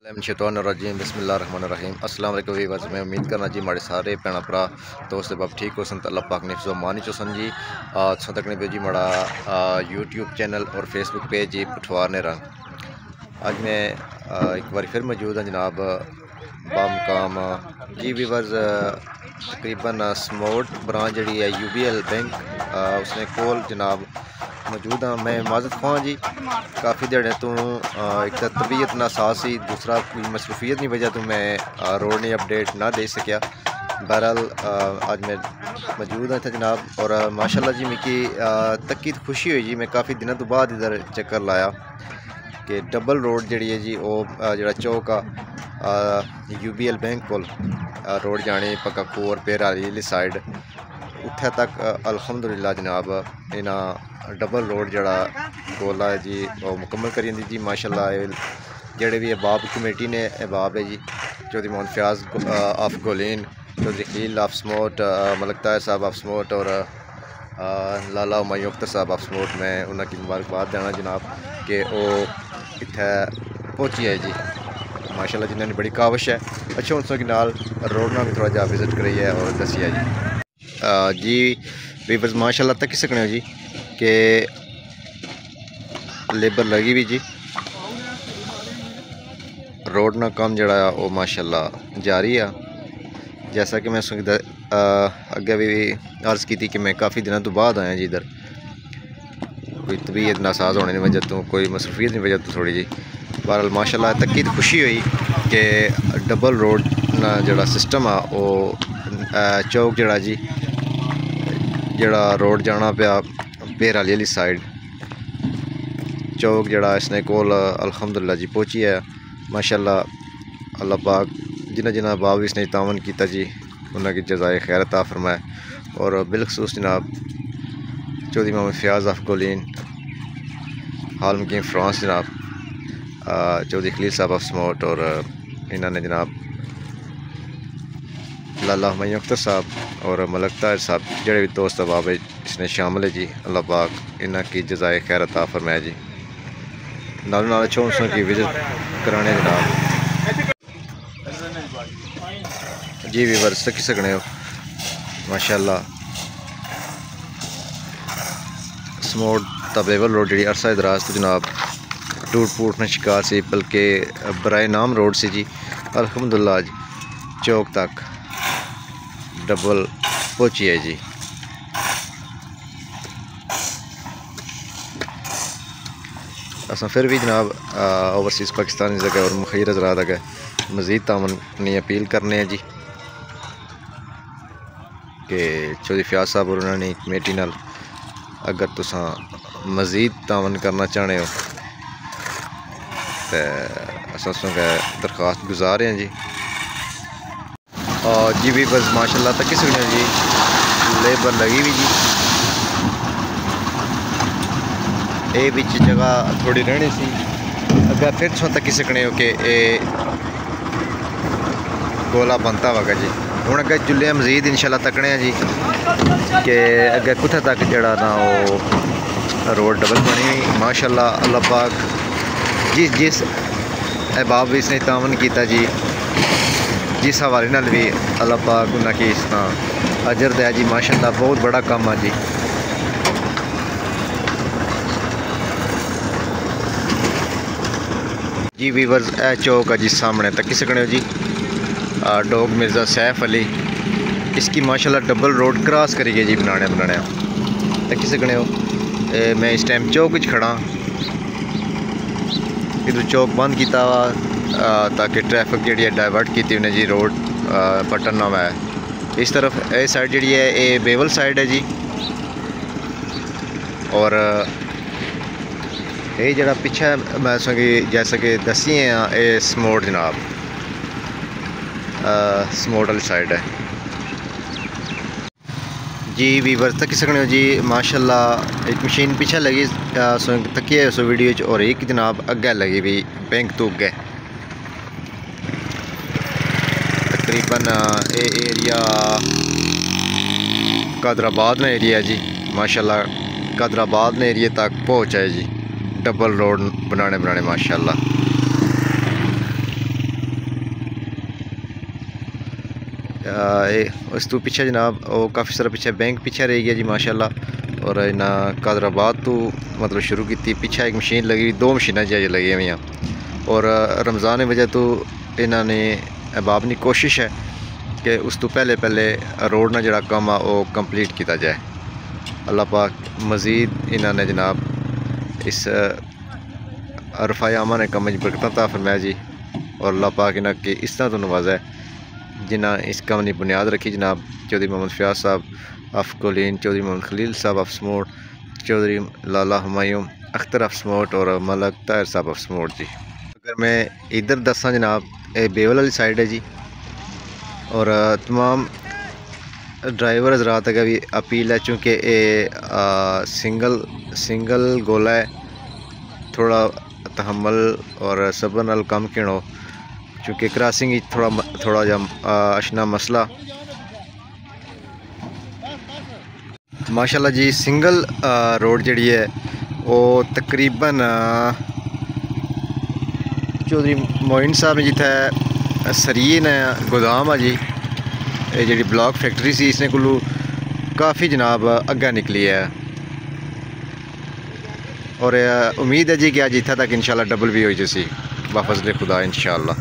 रजीम बिस्मिल्लाहिर्रहमानिर्रहीम अस्सलाम वालेकुम वीवर्स। मैं उम्मीद करना जी हमारे सारे भैन भरा दोस्त बाब ठीक हो सन अल्लाह पाक ने हिफ्ज़ो मानी चो सन जी। तकने पे जी हमारा यूट्यूब चैनल और फेसबुक पेज जी पठवार ने रंग। आज मैं एक बार फिर मौजूद हाँ जनाब बामकाम जी वीवर्स। तकरीबन स्मोट ब्रांच जी है UBL बैंक उसने कोल जनाब मौजूद हाँ। मैं माजत ख्वां जी काफ़ी देर तो एक तो तबीयत नासाज सी, दूसरा कोई मसरूफियत की वजह तो मैं रोड ने अपडेट ना दे सकिया। बहरहाल आज मैं मौजूद हाँ इतना जनाब और माशाल्लाह जी मिकी तकी खुशी हुई जी। मैं काफ़ी दिनों तो बाद इधर चक्कर लाया कि डबल रोड जी है जी वो जरा चौक आ UBL बैंक को रोड जाने पक्का कोर पेर आली साइड उत्थे तक अल्हम्दुलिल्लाह जनाब इन्हें डबल रोड जड़ा गोला है जी वो मुकम्मल करी दी जी माशाल्लाह। जेड़े भी अहबाब कमेटी ने अहबाब है जी चौधरी मोहम्मद फयाज ऑफ गोलीन, चौधरी खलील ऑफ स्मोट, मलक ताहिर साहब ऑफ स्मोट और लाला हुमायूं अख्तर साहब ऑफ स्मोट। मैं उन्होंने मुबारकबाद देना जनाब कि वो इत्थे पहुंची है जी माशाल्लाह जिन्होंने बड़ी काविश है। अच्छा उनसों के नाल रोड ना भी थोड़ा जा विजिट करी है और दसी है जी वीवर्स माशाल्लाह तक सकने हो जी कि लेबर लगी भी जी रोड ना काम जड़ा वो माशाल्लाह जारी है। जैसा कि मैं अगे भी अर्ज़ की थी कि मैं काफ़ी दिनों तो बाद आया जी इधर, कोई तबीयत नासाज होने की वजह तो कोई मसरूफियत की वजह तो थोड़ी जी। बहरहाल माशाल्लाह तक खुशी हुई कि डबल रोड ना जड़ा सिस्टम आ वो चौक जड़ा जी जड़ा रोड जाना पाया पेर आली साइड चौक जड़ा इसने कोल अल्हम्दुलिल्लाह जी पहुंची है माशाल्लाह। अल्लाह पाक जिन्हें जिन्हें बाब इसने तावन किया जी उन्होंने जज़ाए खैर अता फरमाए। और बिलखसूस जनाब चौधरी मोहम्मद फयाज ऑफ गोलीन हाल मुकीम फ्रांस जनाब चौधरी खलील साहब ऑफ स्मोट और इन्होंने जनाब लाला हुमायूं अख्तर साहब और मलक ताहिर साहब जड़े भी दोस्त अहबाब इसने शामिल है जी। अल्लाह पाक इन्हों की जज़ाए खैर अता फरमाए जी। नाल चौंसों की विजिट कराने जनाब जी वीवर्स तक सकने हो माशाल्लाह। स्मोट तबेवल रोड जी अरसा दराज तो जनाब टूट फूट न शिकार से बल्कि बराए नाम रोड से जी अल्हम्दुलिल्लाह चौक तक डबल पहुंची है जी। असा फिर भी जनाब ओवरसीज़ पाकिस्तानी जगह और मुखैर हज़रात अगर मज़ीद तावन की अपील करने हैं जी कि चौधरी फयाज साहब और उन्होंने कमेटी नाल अगर तुसा मज़ीद तावन करना चाहते हो तो असा दरख्वास्त गुजार हैं जी। और जी भी बस माशाल्लाह तक किस जी लेबर लगी हुई जी ये बिच जगह थोड़ी रहनी सी अगर फिर तुम तक सकने हो कि गोला बनता होगा जी। हूँ अगर जुल्ले मजीद इंशाल्लाह तकने जी कि अगर कुत्थे तक जड़ा ना वो रोड डबल बनी हुई माशाल्लाह। अल्लाह पाक जिस अहबाब इसने तावन किया जी जिस हवाले नाल भी अल्लाह पाक उन्होंने इस तरह अजर दिया जी माशाल्लाह। बहुत बड़ा काम है जी। जी वीवर्स ए चौक है जी सामने तक सकने हो जी डॉग मिर्ज़ा सैफ अली इसकी माशाल्लाह डबल रोड क्रॉस करी गई जी बनाने तक सकने हो। मैं इस टाइम चौक खड़ा इधर चौक बंद किया हुआ ताकि ट्रैफिक जी डाइवर्ट की उन्हें जी रोड बटन ना है। इस तरफ ए साइड जी है ये बेवल साइड है जी और ये जरा पिछे मैं जैसा कि दसी हैं ये स्मोट जनाब स्मोट वाली साइड है जी। वीवर तक सकने हो जी माशाल्लाह एक मशीन पीछे लगी तकी है उस वीडियो और एक जनाब अगे लगी हुई बैंक तो अगे तकरीबन ये एरिया कादराबाद में एरिया है जी माशाल्लाह। कादराबाद में एरिया तक पहुँचा है जी डबल रोड बनाने माशाल्लाह। उस तो पीछे जनाब वो काफ़ी सारा पीछे बैंक पीछे रह गया जी माशाल्लाह। और इन्हें कादराबाद तो मतलब शुरू की पीछे एक मशीन लगी, 2 मशीनें जी लगी हुई हैं। और रमज़ान की वजह तो इन्होंने अहबाब की कोशिश है कि उस तो पहले रोड ना जरा काम आ वो कंप्लीट किया जाए। अल्लाह पाक मज़ीद इन्होंने जनाब इस अरफा आमा ने कम बरकत अता फरमाया जी। और अल्लाह पाक इन्हें कि इस तरह तो नवाजा है जिन्हें इस कम की बुनियाद रखी जनाब चौधरी मोहम्मद फयाज साहब अफ कोलीन, चौधरी मोहम्मद खलील साहब अफ समोट, चौधरी लाला हुमायूं अख्तर अफ समोट और मलक ताहिर साहब अफ समोट जी। अगर मैं इधर दसा जनाब ये बेवल वाली साइड है जी। और तमाम ड्राइवर हजरात का भी अपील है, चूँकि ये सिंगल गोला है, थोड़ा तहम्मल और सब्र नाल कम किनो, चूँकि क्रॉसिंग थोड़ा जा अशना मसला। माशाल्लाह जी सिंगल रोड जी है वो तकरीबन चौधरी मोइन साहब ने जिथे सरिये ने गोदाम है जी, ये जी ब्लॉक फैक्ट्री सी इसने कोलू काफ़ी जनाब अग्गे निकली है। और उम्मीद है जी कि अज इत्थे तक इंशाल्लाह डबल भी हो जैसी बाफजले खुदा इंशाल्लाह।